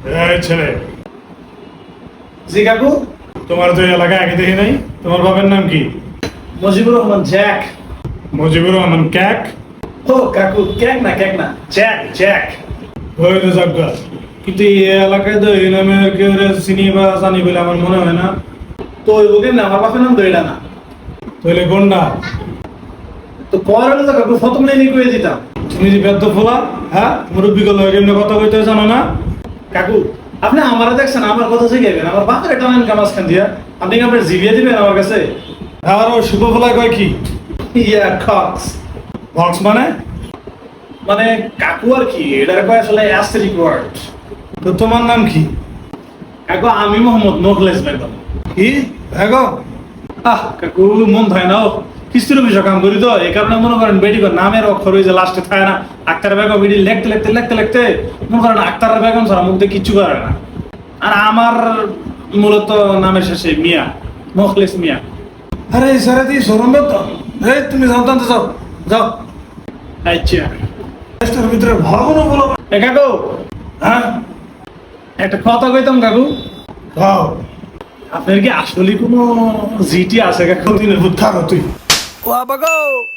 এই ছেলে, জি কাকু। তোমার তো এই এলাকায় আগে দেখি নাই। তোমার বাবার নাম কি? মুজিবুর রহমান জ্যাক। মুজিবুর রহমান ক্যাক? ও কাকু, কেক না জ্যাক জ্যাক। ওই তো যাজ্ঞা। কিন্তু এই এলাকায় তো এই নামে কেউ চিনি বা জানি বলে আমার মনে হয় না। তো ওই বুকে না, আমার বাপের নাম তো এটা না। তাহলে কোনটা? তো পরে তো কাকু প্রথম লাইনে কয়ে দিতাম। তুমি যে বেদ্য ফোলা, হ্যাঁ মুরব্বী গেল এমনি কথা কইতে জানো না? কাকু আপনি আমারা দেখছেন, আমার কথা শিখাইবেন, আমার বাপের এটা নাম কামাজখান দিয়া আপনি কি আপনার জিভিয়ে দিবেন আমার কাছে? আর ও শুভ ফোলা কয় কি? ইয়া কক্স। বক্স মানে? মানে কাকু আর কি, এটার কয় আসলে অ্যাস্টেরিক ওয়ার্ড। তো তোমার নাম কি? কাকু আমি মোহাম্মদ মোখলেস বেগম। কি বেগম? কাকু মন থাকে না, কিস্তির বিষয় কাম করি তো, এই কারণে মনে করেন বেডি নামের অক্ষর ওই যে লাস্টে থাকে না, আক্তার বেগম, এটি লিখতে মনে করেন আক্তার বেগম ছাড়া মুখ দিয়ে কিচ্ছু করে না। আর আমার মূলত নামের শেষে মিয়া, মোখলেস মিয়া। আরে সারা দিয়ে সরম তো। এই তুমি যাও তো, যাও যাও। আচ্ছা দেশটার ভিতরে ভালো বলো। এ কাকু, হ্যাঁ একটা কথা কইতাম কাকু, যাও। আপনার কি আসলে কোনো জিটি আছে কাকু? দিনের ভূত থাকো তুই। Wabago!